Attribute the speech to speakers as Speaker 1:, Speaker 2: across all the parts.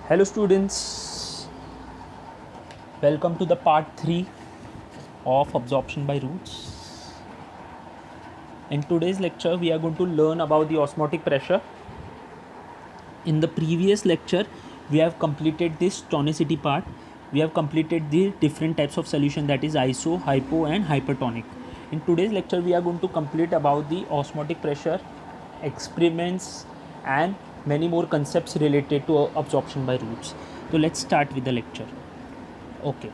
Speaker 1: Hello students, welcome to the part 3 of absorption by roots. In today's lecture we are going to learn about the osmotic pressure. In the previous lecture we have completed this tonicity part. We have completed the different types of solution, that is iso, hypo and hypertonic. In today's lecture we are going to complete about the osmotic pressure, experiments and many more concepts related to absorption by roots. So let's start with the lecture. Okay,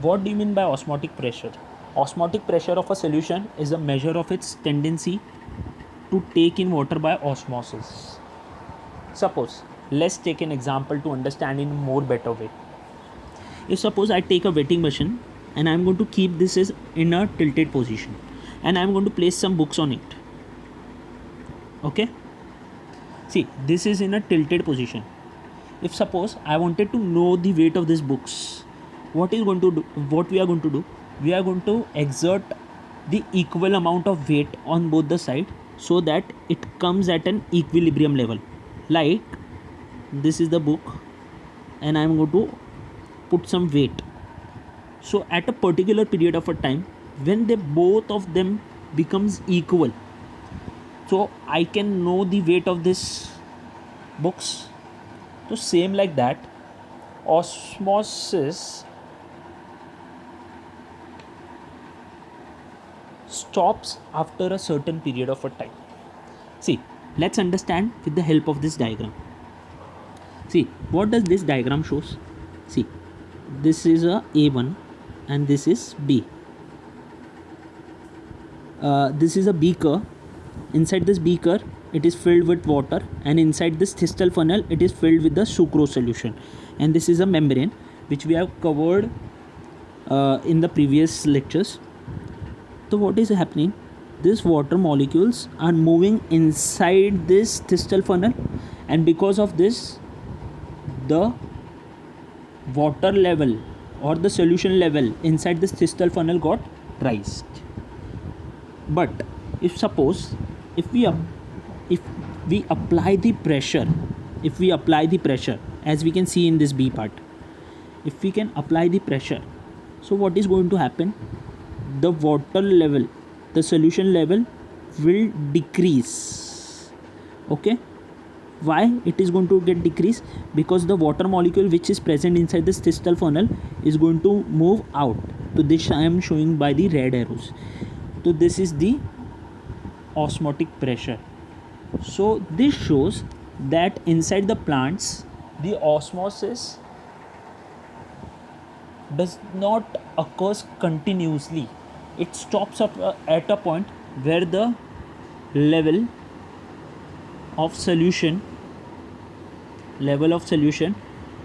Speaker 1: what do you mean by osmotic pressure? Osmotic pressure of a solution is a measure of its tendency to take in water by osmosis. Suppose, let's take an example to understand in a more better way. If suppose I take a wetting machine and I am going to keep this is in a tilted position and I am going to place some books on it. Okay, see, this is in a tilted position. If suppose I wanted to know the weight of these books, what we are going to do, we are going to exert the equal amount of weight on both the side so that it comes at an equilibrium level. Like this is the book and I am going to put some weight. So at a particular period of a time, when they both of them becomes equal, so I can know the weight of this books. So same like that, osmosis stops after a certain period of a time. See, let's understand with the help of this diagram. See, what does this diagram shows? See, this is a A1 and this is B. This is a beaker. Inside this beaker it is filled with water, and inside this thistle funnel it is filled with the sucrose solution, and this is a membrane which we have covered in the previous lectures. So what is happening? These water molecules are moving inside this thistle funnel, and because of this the water level or the solution level inside this thistle funnel got raised. But if suppose if we apply the pressure, as we can see in this B part, if we can apply the pressure, so what is going to happen? The water level, the solution level will decrease. Okay, why it is going to get decrease? Because the water molecule which is present inside this thistle funnel is going to move out. So this I am showing by the red arrows. So this is the osmotic pressure. So this shows that inside the plants the osmosis does not occurs continuously. It stops up at a point where the level of solution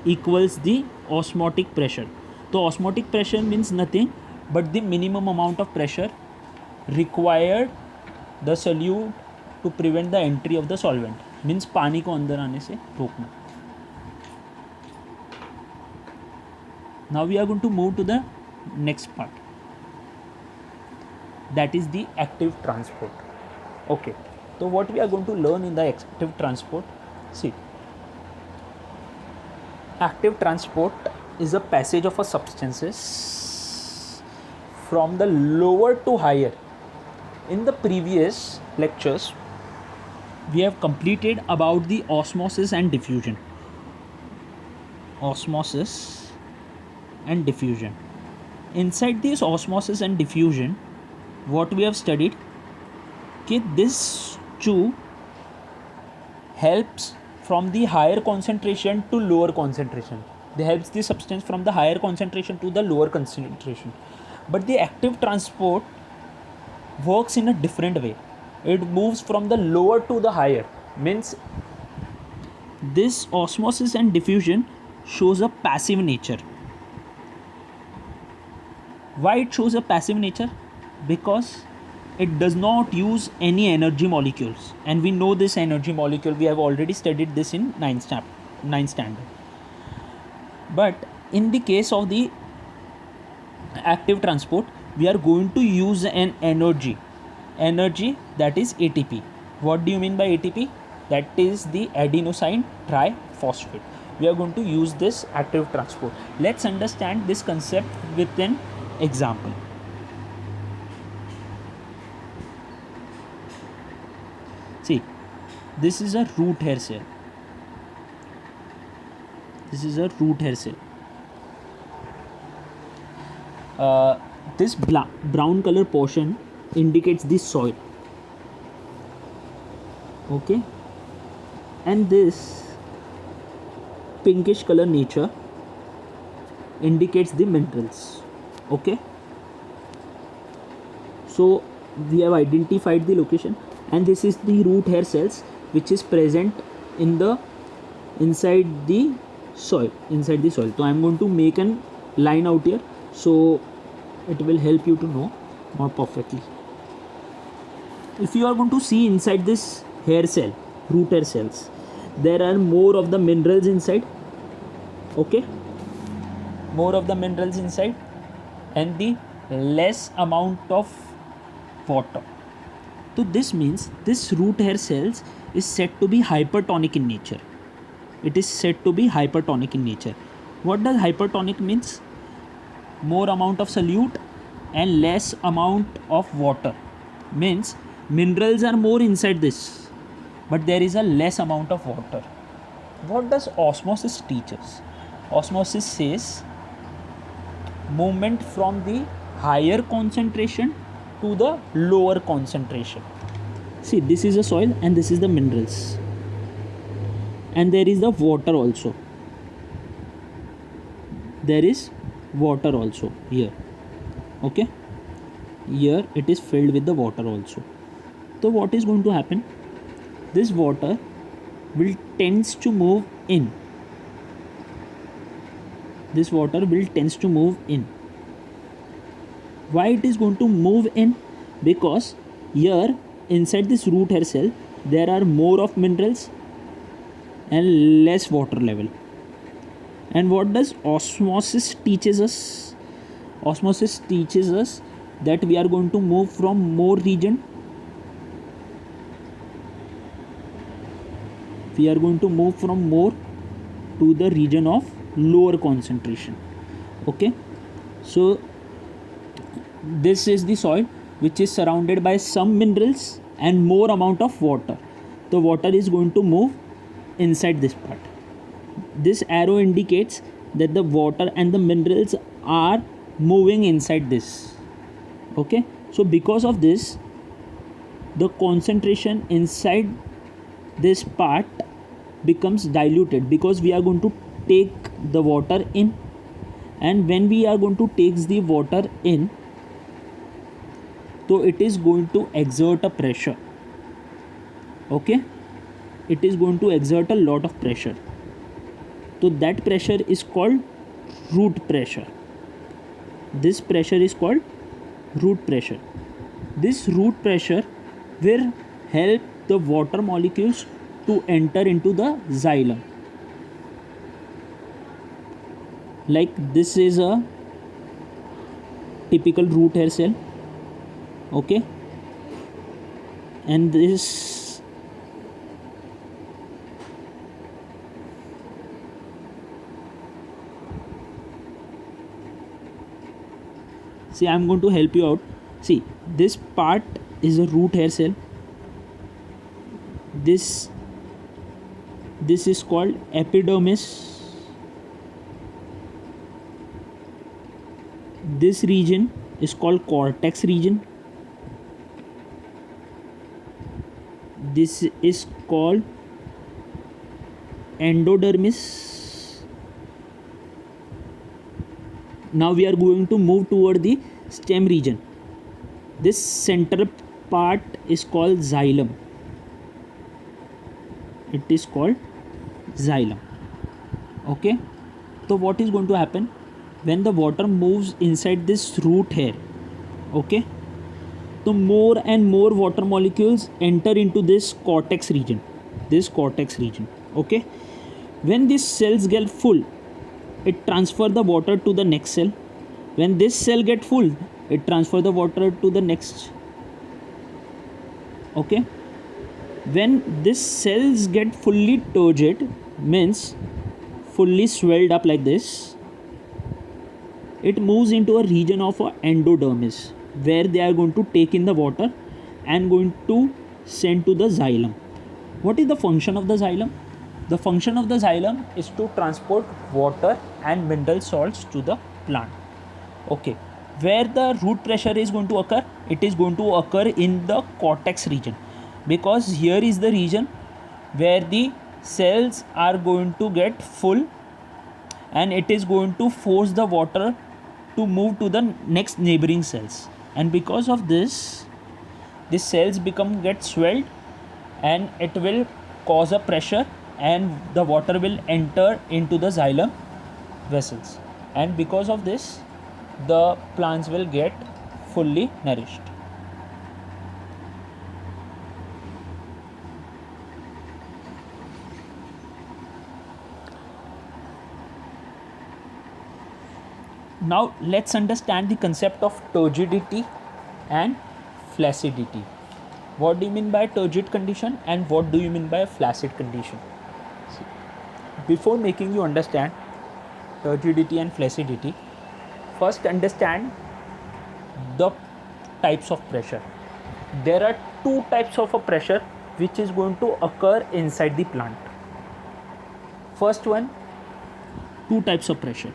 Speaker 1: equals the osmotic pressure. So osmotic pressure means nothing but the minimum amount of pressure required the solute to prevent the entry of the solvent, means पानी को अंदर आने से रोकना. Now we are going to move to the next part, that is the active transport. Okay, so what we are going to learn in the active transport? See, active transport is a passage of a substances from the lower to higher. In the previous lectures we have completed about the osmosis and diffusion. Inside this osmosis and diffusion, what we have studied, this two helps from the higher concentration to lower concentration. They helps the substance from the higher concentration to the lower concentration. But the active transport works in a different way. It moves from the lower to the higher. Means this osmosis and diffusion shows a passive nature. Why it shows a passive nature? Because it does not use any energy molecules, and we know this energy molecule, we have already studied this in 9th standard. But in the case of the active transport, we are going to use an energy that is ATP. What do you mean by ATP? That is the adenosine triphosphate. we are going to use this active transport. Let's understand this concept with an example. See, this is a root hair cell. This is a root hair cell. This brown color portion indicates the soil. Okay, and this pinkish color nature indicates the minerals. Okay, so we have identified the location, and this is the root hair cells which is present in the inside the soil. So I am going to make a line out here, so it will help you to know more perfectly. If you are going to see inside this hair cell, root hair cells, there are more of the minerals inside. Okay, more of the minerals inside, and the less amount of water. So this means this root hair cells is said to be hypertonic in nature. It is said to be hypertonic in nature. What does hypertonic means? More amount of solute and less amount of water. Means minerals are more inside this, but there is a less amount of water. What does osmosis teach us? Osmosis says movement from the higher concentration to the lower concentration. See, this is the soil and this is the minerals, and there is the water also. There is water also here. Okay, here it is filled with the water also. So what is going to happen? This water will tends to move in. This water will tends to move in. Why it is going to move in? Because here inside this root hair cell there are more of minerals and less water level. And what does osmosis teaches us? Osmosis teaches us that we are going to move from more region. We are going to move from more to the region of lower concentration. Okay, so this is the soil which is surrounded by some minerals and more amount of water. The water is going to move inside this part. This arrow indicates that the water and the minerals are moving inside this. Okay, so because of this, the concentration inside this part becomes diluted, because we are going to take the water in, and when we are going to take the water in, so it is going to exert a pressure. Okay, it is going to exert a lot of pressure. So that pressure is called root pressure. This pressure is called root pressure. This root pressure will help the water molecules to enter into the xylem. Like this is a typical root hair cell. Okay, and this see, I am going to help you out. See, this part is a root hair cell. This is called epidermis. This region is called cortex region. This is called endodermis. Now we are going to move toward the stem region. This center part is called xylem. It is called xylem. Okay, so what is going to happen when the water moves inside this root hair? Okay, so more and more water molecules enter into this cortex region. Okay, when these cells get full, it transfer the water to the next cell. When this cell get full, it transfer the water to the next. Okay, when these cells get fully turgid, means fully swelled up like this, it moves into a region of a endodermis where they are going to take in the water and going to send to the xylem. What is the function of the xylem? The function of the xylem is to transport water and mineral salts to the plant. Okay, where the root pressure is going to occur? It is going to occur in the cortex region, because here is the region where the cells are going to get full and it is going to force the water to move to the next neighboring cells, and because of this, the cells get swelled and it will cause a pressure and the water will enter into the xylem vessels, and because of this the plants will get fully nourished. Now let's understand the concept of turgidity and flaccidity. What do you mean by turgid condition and what do you mean by flaccid condition? Before making you understand turgidity and flaccidity, first understand the types of pressure. There are two types of a pressure which is going to occur inside the plant. First one, two types of pressure.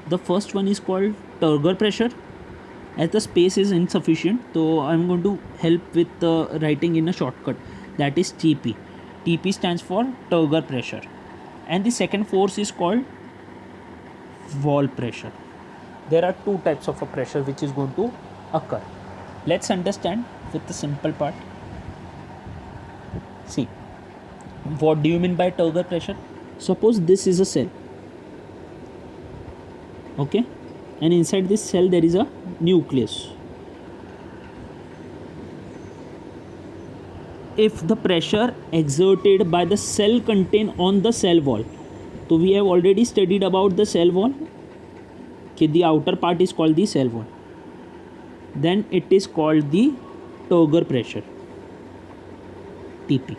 Speaker 1: The first one is called turgor pressure. As the space is insufficient, so I'm going to help with writing in a shortcut, that is TP. TP stands for turgor pressure. And the second force is called wall pressure. There are two types of a pressure which is going to occur. Let's understand with the simple part. See, what do you mean by turgor pressure? Suppose this is a cell. Okay, and inside this cell there is a nucleus. If the pressure exerted by the cell contained on the cell wall, so we have already studied about the cell wall, okay, the outer part is called the cell wall, then it is called the turgor pressure, TP.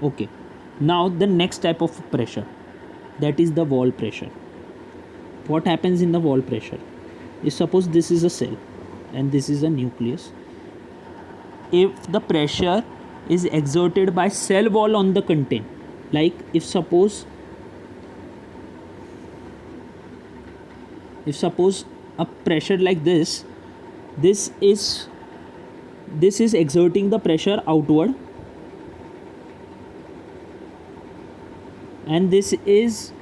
Speaker 1: Okay, now the next type of pressure, that is the wall pressure. What happens in the wall pressure is, suppose this is a cell and this is a nucleus. If the pressure is exerted by cell wall on the content, like if suppose a pressure like this is exerting the pressure outward and this is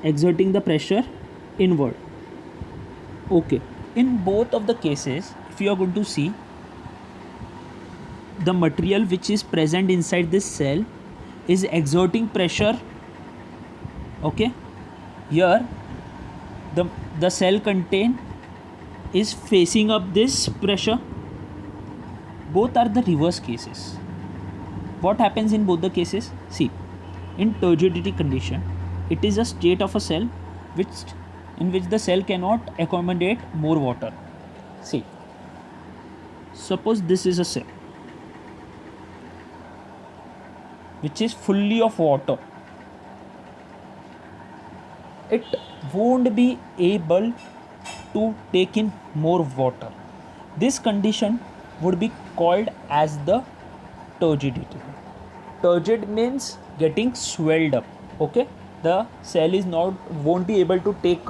Speaker 1: exerting the pressure inward. Okay, in both of the cases, if you are going to see, the material which is present inside this cell is exerting pressure. Okay, here the cell content is facing up this pressure. Both are the reverse cases. What happens in both the cases? See, in turgidity condition, it is a state of a cell in which the cell cannot accommodate more water. See, suppose this is a cell which is fully of water. It won't be able to take in more water. This condition would be called as the turgidity. Turgid means getting swelled up. Okay, the cell won't be able to take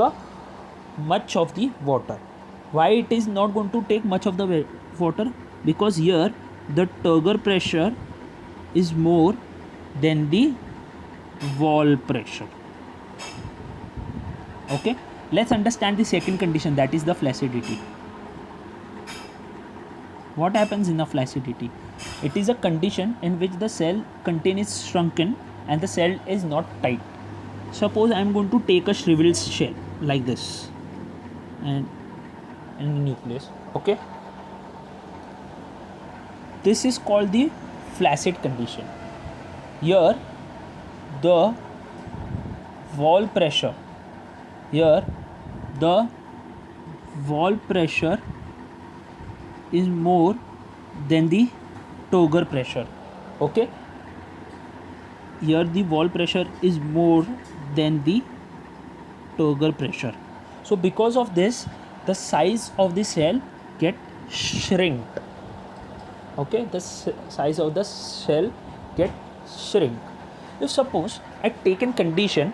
Speaker 1: much of the water. Why it is not going to take much of the water? Because here the turgor pressure is more than the wall pressure. Okay, let's understand the second condition, that is the flaccidity. What happens in the flaccidity? It is a condition in which the cell content is shrunken and the cell is not tight. Suppose I am going to take a shriveled shell like this and a nucleus. Okay, this is called the flaccid condition. Here the wall pressure is more than the turgor pressure. Okay, here the wall pressure is more than the turgor pressure. So because of this, the size of the cell get shrinked. Okay, the size of the cell get shrink. If suppose I take in condition,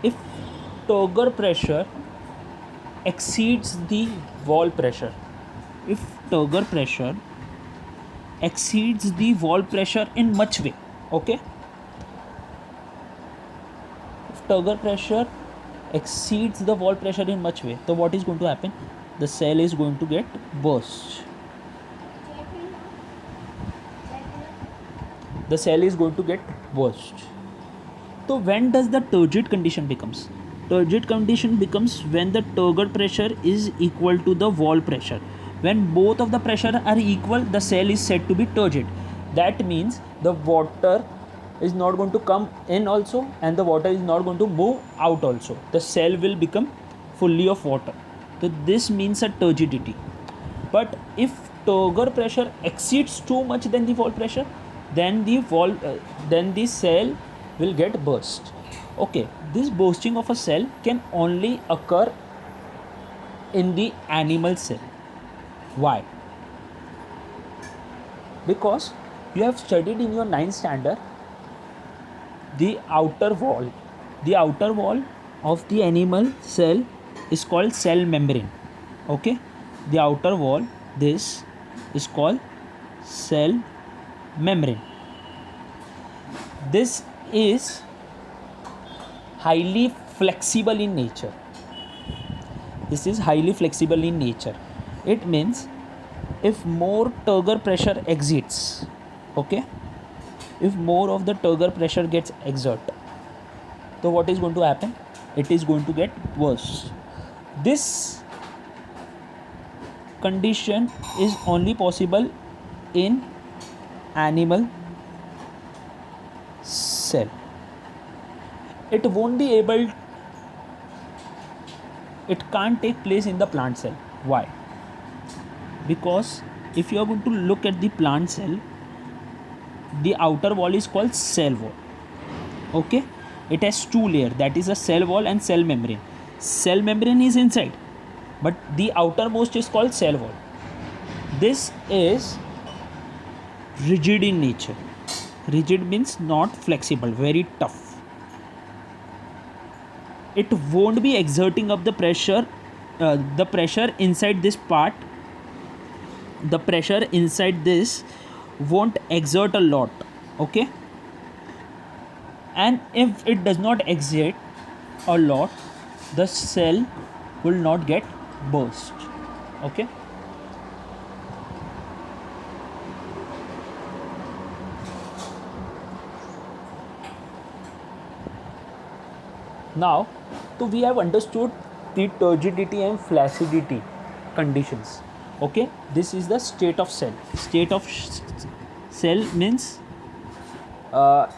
Speaker 1: if turgor pressure exceeds the wall pressure, if turgor pressure exceeds the wall pressure in much way, okay, if turgor pressure exceeds the wall pressure in much way, so what is going to happen? The cell is going to get burst. The cell is going to get burst. So when does the turgid condition becomes? Turgid condition becomes when the turgor pressure is equal to the wall pressure. When both of the pressure are equal, the cell is said to be turgid. That means the water is not going to come in also, and the water is not going to move out also. The cell will become fully of water. So this means a turgidity. But if turgor pressure exceeds too much than the wall pressure, then the cell will get burst. Okay, this bursting of a cell can only occur in the animal cell. Why? Because you have studied in your 9th standard the outer wall of the animal cell is called cell membrane. Okay, the outer wall, this is called cell membrane. This is highly flexible in nature. It means if more turgor pressure exceeds, okay, if more of the turgor pressure gets exerted, so what is going to happen? It is going to get worse. This condition is only possible in animal cell. It can't take place in the plant cell. Why? Because if you are going to look at the plant cell, the outer wall is called cell wall. Okay, it has two layers, that is a cell wall and cell membrane. Cell membrane is inside, but the outermost is called cell wall. This is rigid in nature. Rigid means not flexible, very tough. It won't be exerting up the pressure inside this part. The pressure inside this won't exert a lot. Okay, and if it does not exert a lot, the cell will not get burst. Okay, now so we have understood the turgidity and flaccidity conditions. Okay, this is the state of cell. Cell means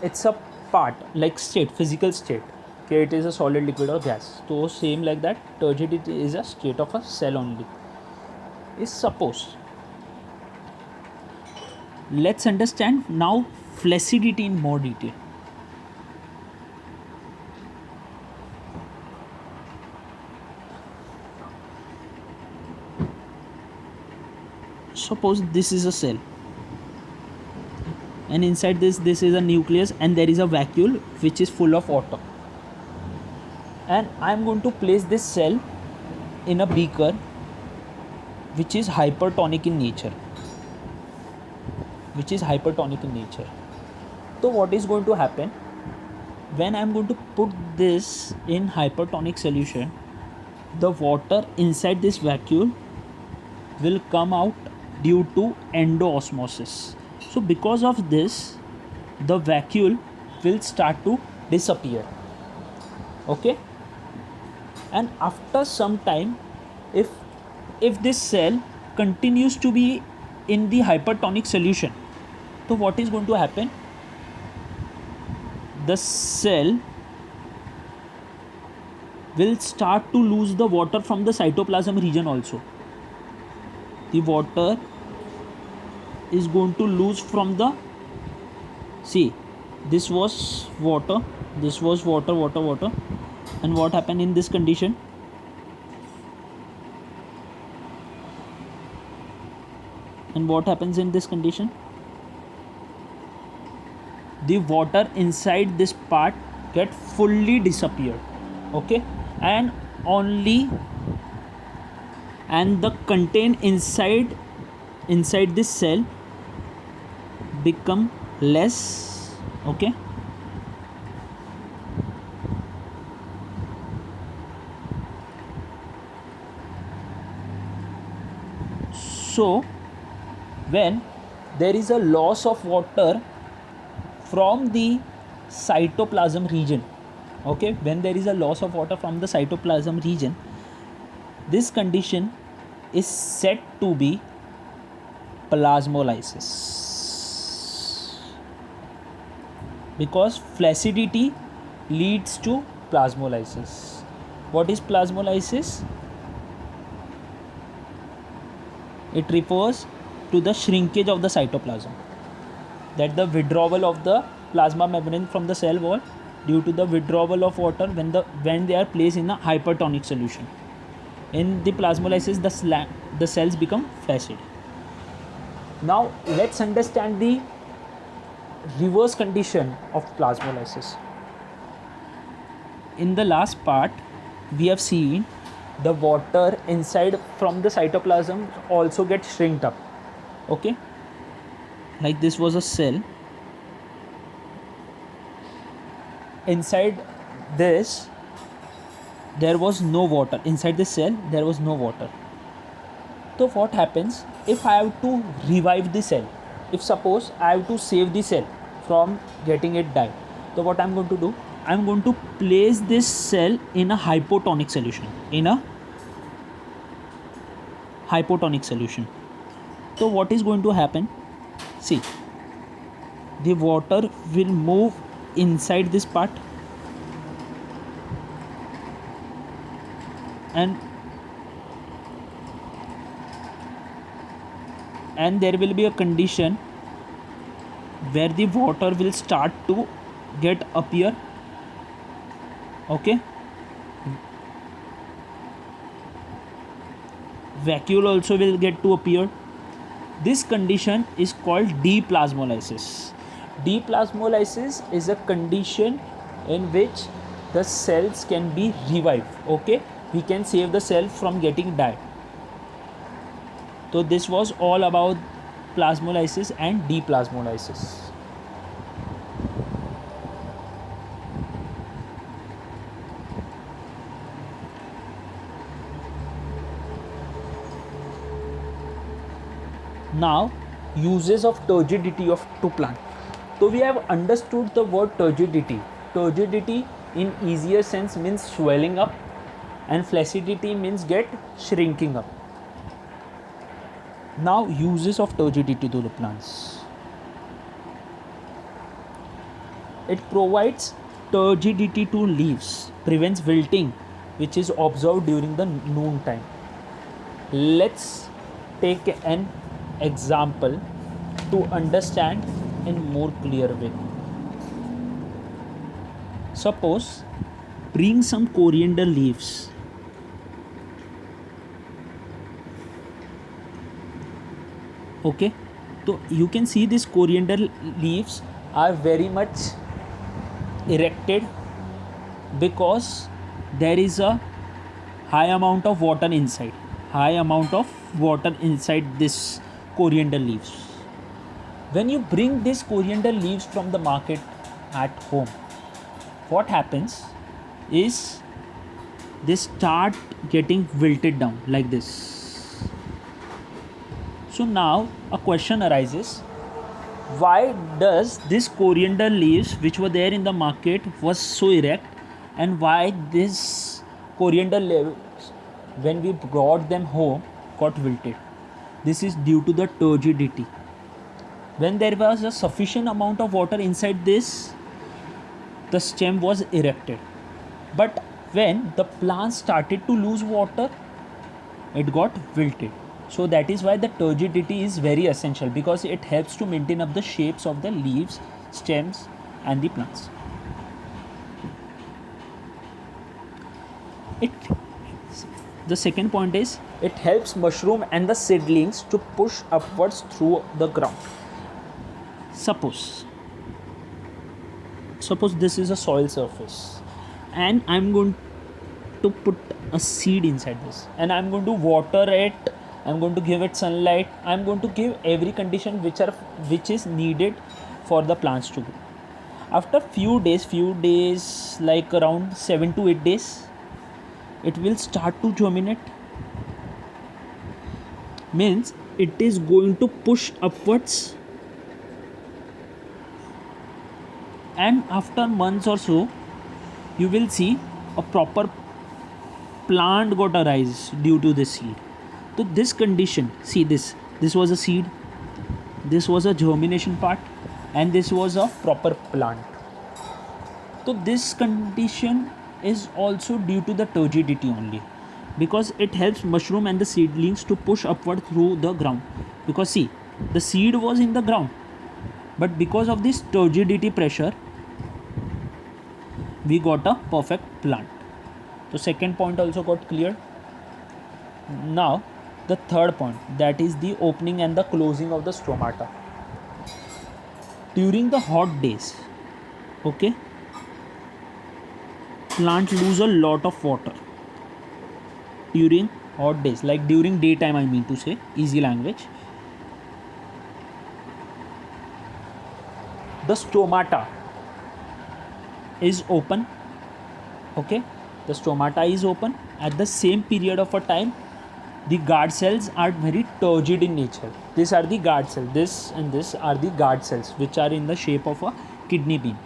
Speaker 1: it's a part, like physical state. Okay, it is a solid, liquid or gas. So same like that, turgidity is a state of a cell only. Suppose, let's understand now flaccidity in more detail. Suppose this is a cell, and inside this is a nucleus, and there is a vacuole which is full of water, and I am going to place this cell in a beaker which is hypertonic in nature. So what is going to happen when I am going to put this in hypertonic solution? The water inside this vacuole will come out due to endoosmosis. So because of this, the vacuole will start to disappear. Okay, and after some time, if this cell continues to be in the hypertonic solution, so what is going to happen? The cell will start to lose the water from the cytoplasm region also. the water is going to lose from the, see, this was water, water, and what happened in this condition? And what happens in this condition? The water inside this part get fully disappeared, okay, and only, and the content inside this cell become less, okay. So when there is a loss of water from the cytoplasm region, okay, when there is a loss of water from the cytoplasm region, this condition is said to be plasmolysis, because flaccidity leads to plasmolysis. What is plasmolysis? It refers to the shrinkage of the cytoplasm, that the withdrawal of the plasma membrane from the cell wall due to the withdrawal of water when they are placed in a hypertonic solution. In the plasmolysis, the cells become flaccid. Now let's understand the reverse condition of plasmolysis. In the last part, we have seen the water inside from the cytoplasm also gets shrinked up, okay. Like this was a cell. Inside this there was no water. Inside the cell there was no water. So what happens if I have to revive the cell? If suppose I have to save the cell from getting it died, so what I'm going to do? I'm going to place this cell in a hypotonic solution. So what is going to happen? See, the water will move inside this part, and there will be a condition where the water will start to get appear, okay. Vacuole also will get to appear. This condition is called deplasmolysis. Deplasmolysis is a condition in which the cells can be revived, okay. We can save the cell from getting died. So this was all about plasmolysis and deplasmolysis. Now, uses of turgidity to plant. So we have understood the word turgidity. Turgidity in easier sense means swelling up, and flaccidity means get shrinking up. Now, uses of turgidity to the plants. It provides turgidity to leaves, prevents wilting, which is observed during the noon time. Let's take an example to understand in more clear way. Suppose bring some coriander leaves. Okay, so you can see these coriander leaves are very much erected because there is a high amount of water inside this coriander leaves. When you bring these coriander leaves from the market at home, what happens is they start getting wilted down like this. So now a question arises, why does this coriander leaves which were there in the market was so erect, and why this coriander leaves when we brought them home got wilted? This is due to the turgidity. When there was a sufficient amount of water inside this, the stem was erected. But when the plant started to lose water, it got wilted. So that is why the turgidity is very essential, because it helps to maintain up the shapes of the leaves, stems and the plants. The second point is it helps mushroom and the seedlings to push upwards through the ground. Suppose this is a soil surface and I'm going to put a seed inside this and I'm going to water it, I'm going to give it sunlight, I'm going to give every condition which is needed for the plants to grow. After few days, like around 7 to 8 days, it will start to germinate. Means it is going to push upwards, and after months or so you will see a proper plant got arise due to this seed. So this condition, see this was a seed, this was a germination part, and this was a proper plant. So this condition is also due to the turgidity only, because it helps mushroom and the seedlings to push upward through the ground. Because see, the seed was in the ground, but because of this turgidity pressure we got a perfect plant. So second point also got cleared. Now the third point, that is the opening and the closing of the stomata. During the hot days, okay, plant lose a lot of water during hot days, like during daytime, I mean to say, easy language. The stomata is open, okay, the stomata is open. At the same period of a time, the guard cells are very turgid in nature. These are the guard cells, this and this are the guard cells, which are in the shape of a kidney bean.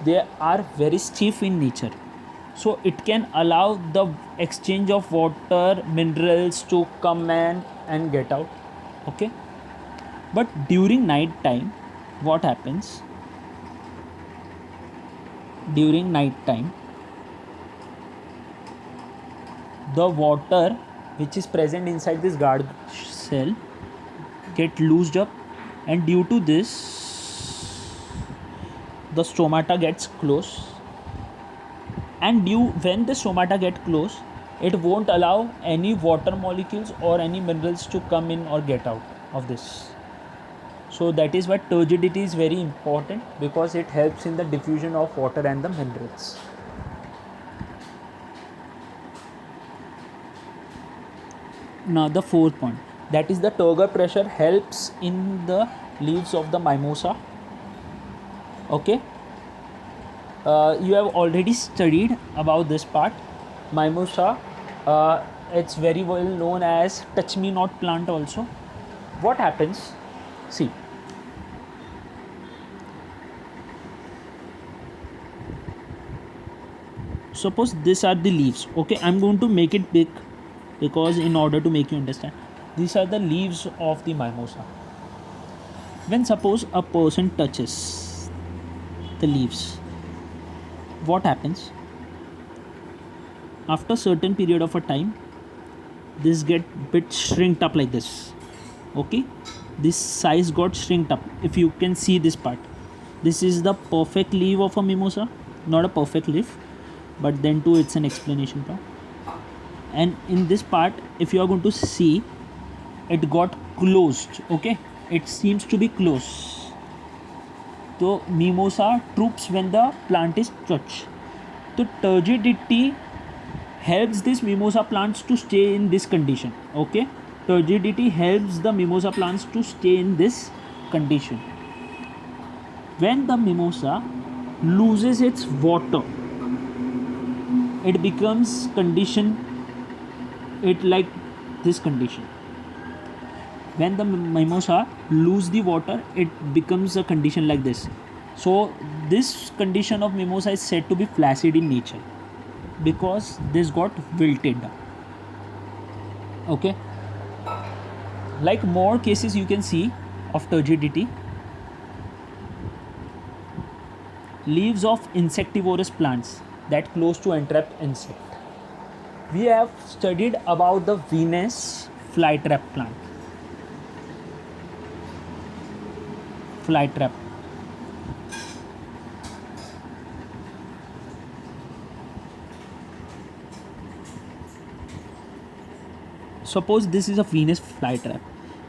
Speaker 1: They are very stiff in nature, so it can allow the exchange of water, minerals to come in and get out, okay. But during night time, what happens? During night time, the water which is present inside this guard cell get loosed up, and due to this the stomata gets closed, and when the stomata get closed, it won't allow any water molecules or any minerals to come in or get out of this. So that is why turgidity is very important, because it helps in the diffusion of water and the minerals. Now the fourth point, that is the turgor pressure helps in the leaves of the mimosa, okay. You have already studied about this part. Mimosa, it's very well known as touch me not plant also. What happens? See, suppose these are the leaves, okay. I'm going to make it big, because in order to make you understand, these are the leaves of the mimosa. When suppose a person touches the leaves, what happens? After certain period of a time, this get bit shrinked up like this, okay. This size got shrinked up. If you can see this part, this is the perfect leaf of a mimosa, not a perfect leaf, but then too it's an explanation part. And in this part, if you are going to see, it got closed, okay, it seems to be closed. So mimosa droops when the plant is touched. So turgidity helps this mimosa plants to stay in this condition, okay. Turgidity helps the mimosa plants to stay in this condition. When the mimosa loses its water, it becomes condition, it like this condition. When the mimosa lose the water, it becomes a condition like this. So this condition of mimosa is said to be flaccid in nature, because this got wilted, okay. Like more cases you can see of turgidity. Leaves of insectivorous plants that close to entrap insect. We have studied about the Venus flytrap plant. Flytrap. Suppose this is a Venus flytrap.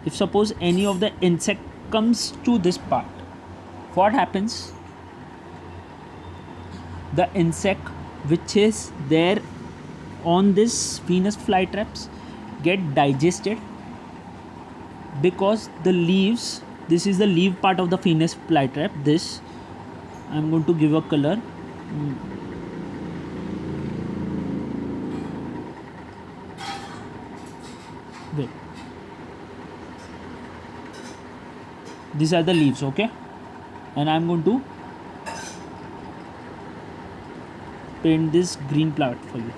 Speaker 1: If suppose any of the insect comes to this part, what happens? The insect which is there on this Venus flytraps get digested, because the leaves, this is the leaf part of the Venus flytrap. This I'm going to give a color. Wait, these are the leaves, okay, and I'm going to paint this green part for you.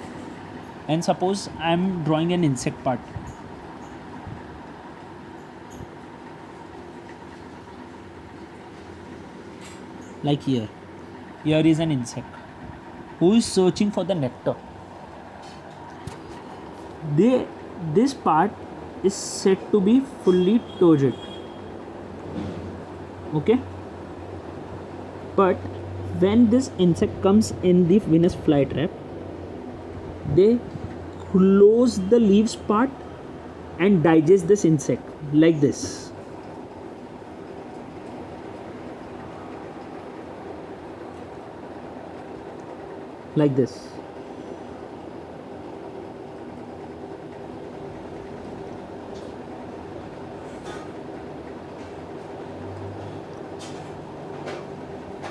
Speaker 1: And suppose I'm drawing an insect part. Like here is an insect who is searching for the nectar. This part is said to be fully turgid, okay, but when this insect comes in the Venus flytrap, they close the leaves part and digest this insect like this. Like this.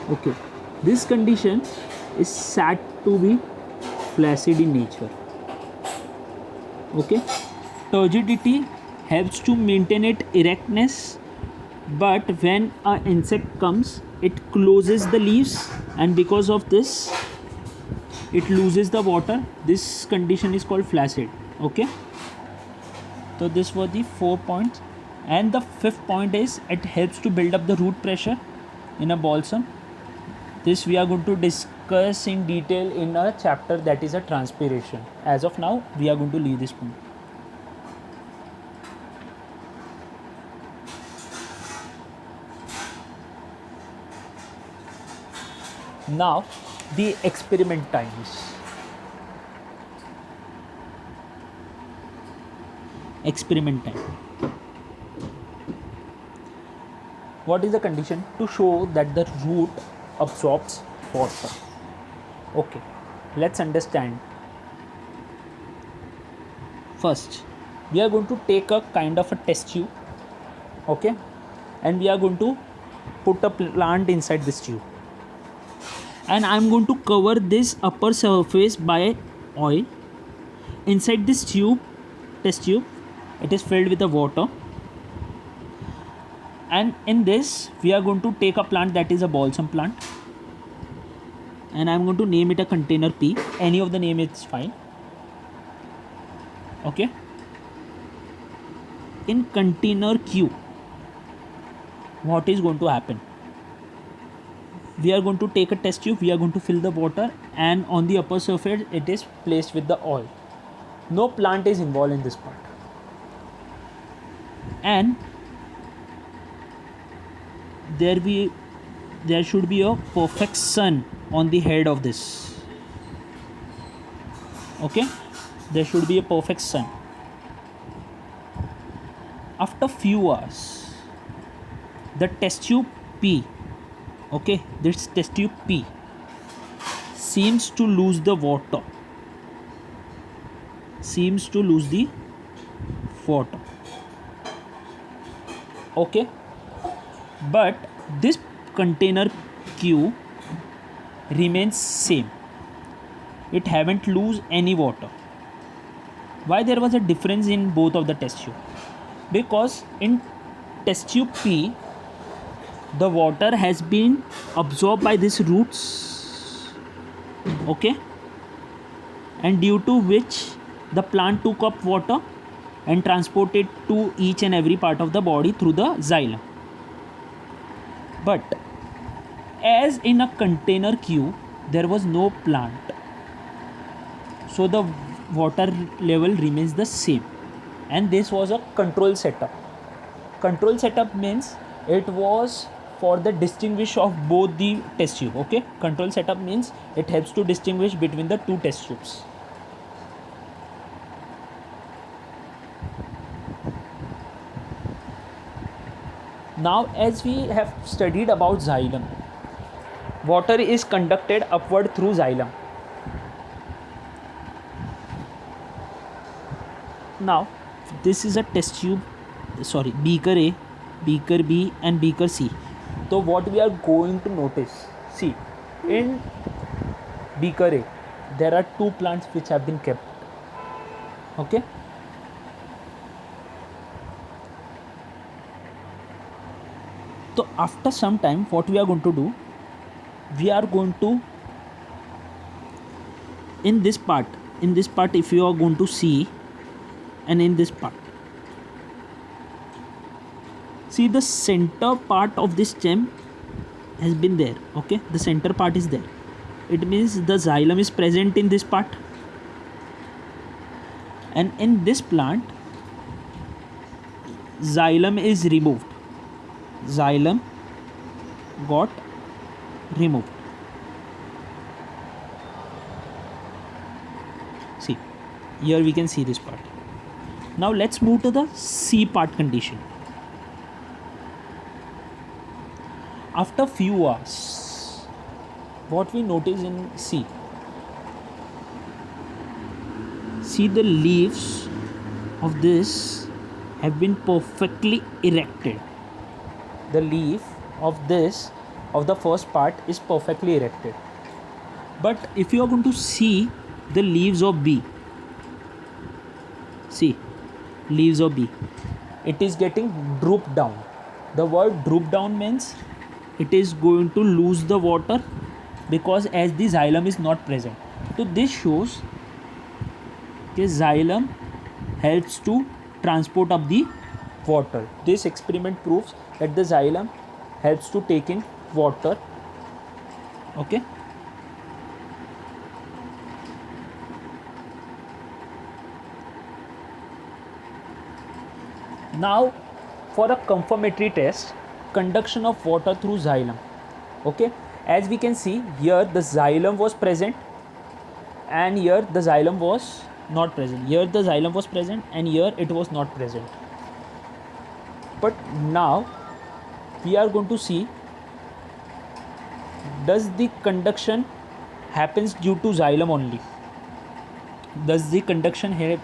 Speaker 1: Okay, this condition is said to be flaccid in nature. Okay, turgidity helps to maintain its erectness, but when an insect comes, it closes the leaves, and because of this it loses the water. This condition is called flaccid. Okay, so this were the 4 points, and the 5th point is it helps to build up the root pressure in a balsam. This we are going to discuss in detail in a chapter that is a transpiration. As of now, we are going to leave this point. Now, the experiment times. Experiment time. What is the condition? To show that the root absorbs water. Okay, let's understand. First, we are going to take a kind of a test tube, okay, and we are going to put a plant inside this tube, and I'm going to cover this upper surface by oil. Inside this tube, test tube, it is filled with the water, and in this we are going to take a plant that is a balsam plant, and I'm going to name it a container P. Any of the name is fine. Okay, in container Q, what is going to happen? We are going to take a test tube, we are going to fill the water, and on the upper surface it is placed with the oil. No plant is involved in this part, and there should be a perfect sun on the head of this. Okay, there should be a perfect sun. After few hours, the test tube P, okay, this test tube P seems to lose the water. Okay, but this container Q remains same. It haven't lose any water. Why there was a difference in both of the test tube? Because in test tube P, the water has been absorbed by these roots, okay, and due to which the plant took up water and transported to each and every part of the body through the xylem. But as in a container Q, there was no plant, so the water level remains the same, and this was a control setup. Control setup means it was for the distinguish of both the test tube. Okay, control setup means it helps to distinguish between the two test tubes. Now, as we have studied about xylem, water is conducted upward through xylem. Now, this is a test tube, beaker A, beaker B and beaker C. So what we are going to notice, see, in beaker A, there are two plants which have been kept. Okay. So after some time, what we are going to do, we are going to, in this part, if you are going to see, and in this part, see the center part of this stem has been there. Okay, the center part is there. It means the xylem is present in this part, and in this plant, xylem is removed. Xylem got removed. See, here we can see this part. Now let's move to the C part condition. After few hours, what we notice in C, see the leaves of this have been perfectly erected. The leaf of this, of the first part, is perfectly erected. But if you are going to see the leaves of B, see, leaves of B, it is getting drooped down. The word droop down means it is going to lose the water because as the xylem is not present. So this shows that xylem helps to transport up the water. This experiment proves that the xylem helps to take in water. Okay. Now for a confirmatory test, conduction of water through xylem. Okay, as we can see here, the xylem was present and here the xylem was not present. Here the xylem was present and here it was not present. But now we are going to see, does the conduction happens due to xylem only? Does the conduction here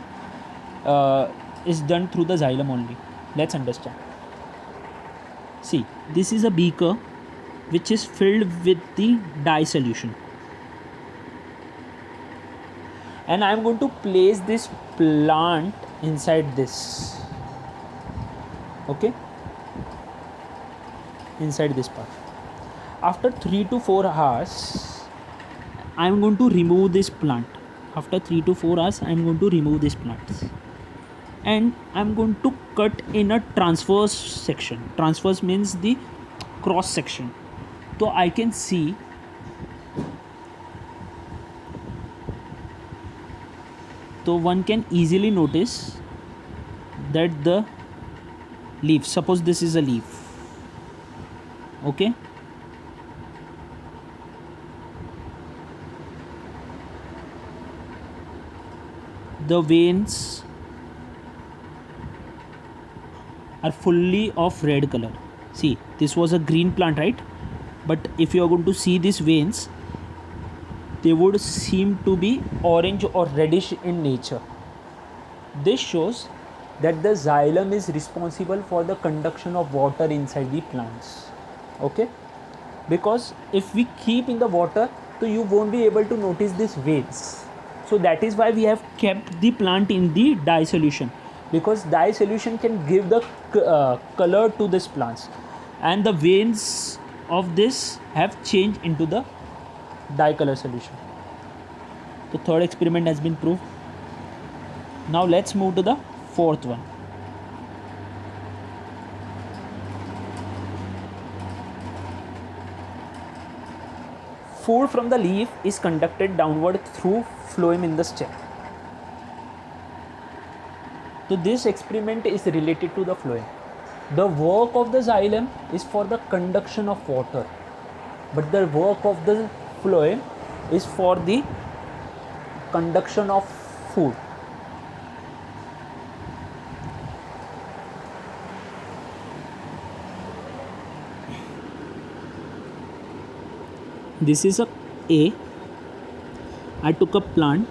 Speaker 1: is done through the xylem only? Let's understand. See, this is a beaker which is filled with the dye solution, and I am going to place this plant inside this. Okay, inside this part. After 3 to 4 hours, I am going to remove this plant. After 3 to 4 hours, I am going to remove this plant, and I am going to cut in a transverse section. Transverse means the cross section. So I can see one can easily notice that the leaf, suppose this is a leaf, okay, the veins are fully of red color. See, this was a green plant, right? But if you are going to see these veins, they would seem to be orange or reddish in nature. This shows that the xylem is responsible for the conduction of water inside the plants. Okay, because if we keep in the water, so you won't be able to notice these veins. So that is why we have kept the plant in the dye solution, because dye solution can give the color to these plants, and the veins of this have changed into the dye color solution. The third experiment has been proved. Now let's move to the fourth one. Food from the leaf is conducted downward through phloem in the stem. So this experiment is related to the phloem. The work of the xylem is for the conduction of water, but the work of the phloem is for the conduction of food. This is a A. I took a plant.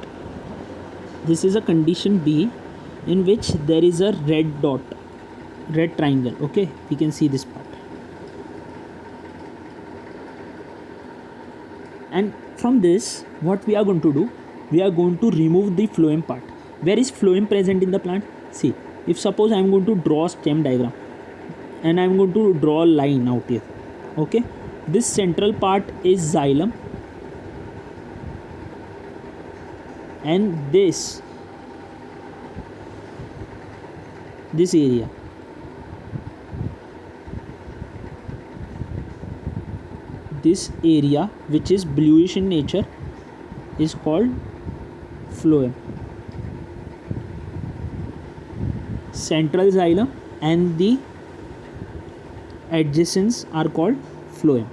Speaker 1: This is a condition B, in which there is a red dot, red triangle. Okay, we can see this part. And from this, what we are going to do, we are going to remove the phloem part. Where is phloem present in the plant? See, if suppose I am going to draw a stem diagram and I am going to draw a line out here. Okay, this central part is xylem, and this area, which is bluish in nature, is called phloem. Central xylem and the adjacents are called phloem.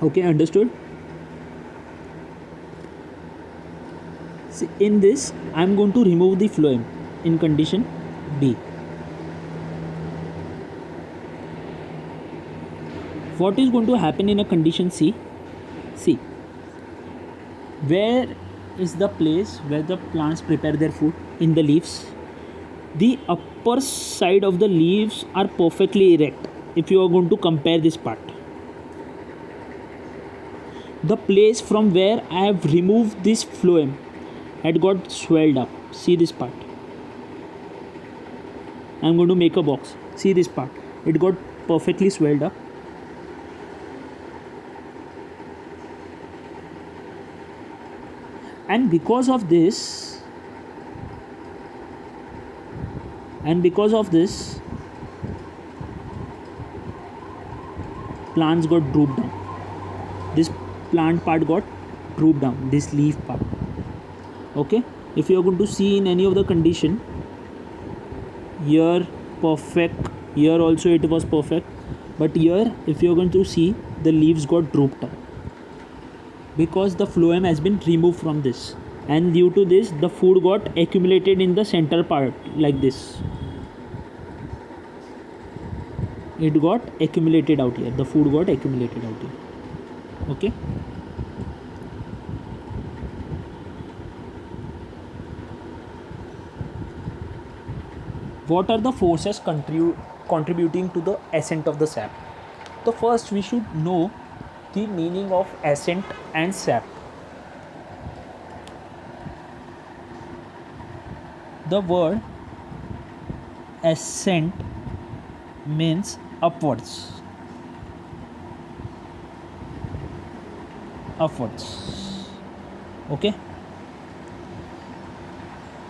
Speaker 1: Okay, understood? See, in this I am going to remove the phloem in condition B. What is going to happen in a condition C? See, where is the place where the plants prepare their food? In the leaves. The upper side of the leaves are perfectly erect if you are going to compare this part. The place from where I have removed this phloem had got swelled up. See this part. I am going to make a box. See this part. It got perfectly swelled up. And because of this, plants got drooped down. This plant part got drooped down, this leaf part. Okay, if you are going to see in any of the condition, here perfect, here also it was perfect, but here if you are going to see, the leaves got drooped down because the phloem has been removed from this, and due to this the food got accumulated in the center part like this. It got accumulated out here. The food got accumulated out here. Okay. What are the forces contributing to the ascent of the sap? So first we should know the meaning of ascent and sap. The word ascent means upwards. Okay.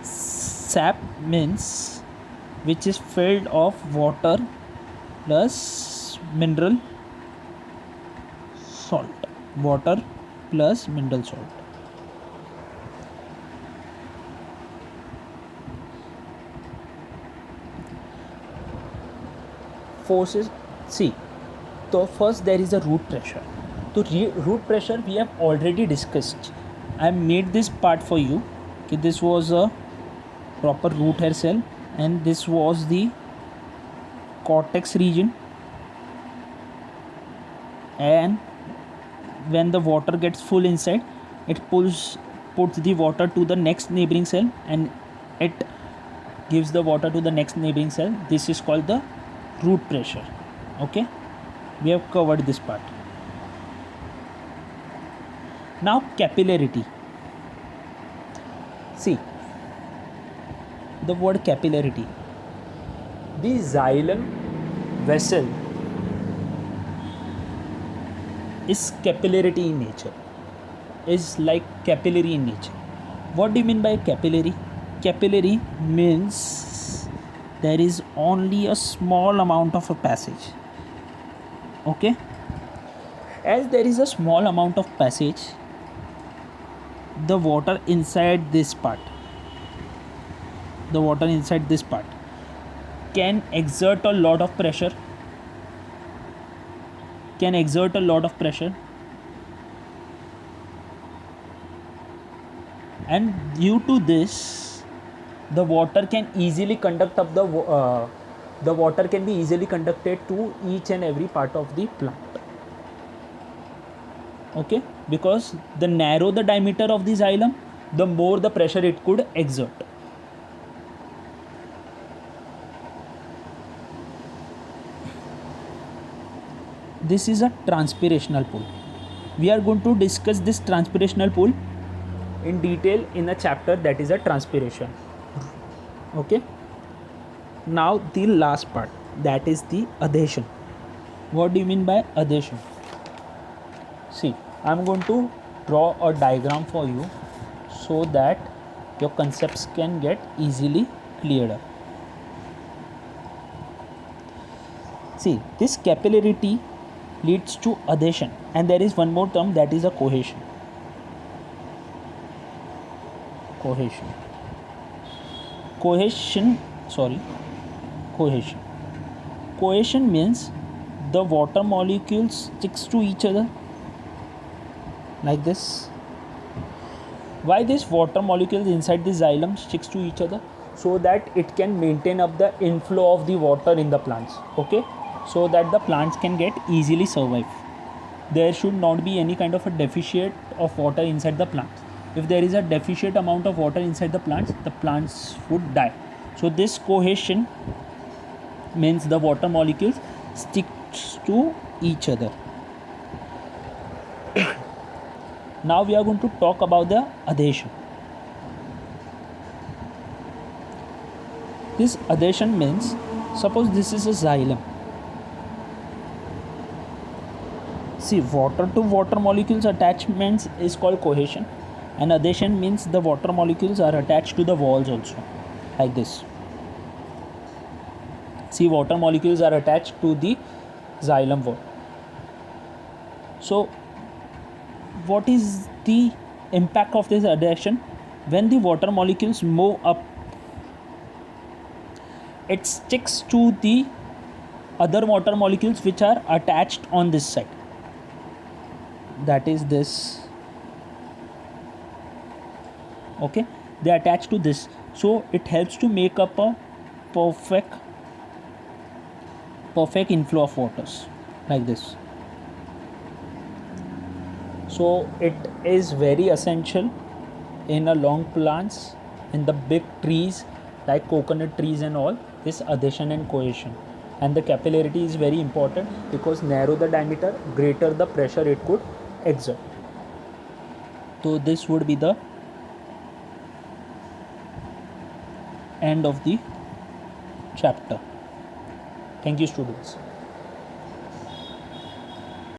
Speaker 1: Sap means which is filled of water plus mineral salt. Water plus mineral salt. Forces. See, so first there is a root pressure. So root pressure we have already discussed. I made this part for you. Okay, this was a proper root hair cell, and this was the cortex region, and when the water gets full inside, it puts the water to the next neighboring cell, and it gives the water to the next neighboring cell. This is called the root pressure. Okay, we have covered this part. Now capillarity. See the word capillarity. The xylem vessel is capillarity in nature, is like capillary in nature. What do you mean by capillary? Capillary means there is only a small amount of a passage. Okay, as there is a small amount of passage, the water inside this part the water inside this part can exert a lot of pressure, and due to this the water can easily conduct up the water can be easily conducted to each and every part of the plant. Okay, because the narrow the diameter of the xylem, the more the pressure it could exert. This is a transpirational pool. We are going to discuss this transpirational pool in detail in a chapter that is a transpiration. Okay, now the last part, that is the adhesion. What do you mean by adhesion? See, I am going to draw a diagram for you so that your concepts can get easily cleared up. See, this capillarity leads to adhesion, and there is one more term, that is a cohesion. Cohesion means the water molecules sticks to each other like this. Why this water molecules inside the xylem sticks to each other? So that it can maintain up the inflow of the water in the plants. Okay, so that the plants can get easily survive. There should not be any kind of a deficit of water inside the plants. If there is a deficit amount of water inside the plants would die. So this cohesion means the water molecules sticks to each other. Now we are going to talk about the adhesion. This adhesion means, suppose this is a xylem. See, water to water molecules attachments is called cohesion, and adhesion means the water molecules are attached to the walls also, like this. See, water molecules are attached to the xylem wall. So what is the impact of this adhesion? When the water molecules move up, it sticks to the other water molecules which are attached on this side, that is this. Okay, they attach to this, so it helps to make up a perfect inflow of waters like this. So it is very essential in a long plants, in the big trees like coconut trees and all, this adhesion and cohesion. And the capillarity is very important, because narrow the diameter, greater the pressure it could exert. So this would be the end of the chapter. Thank you, students.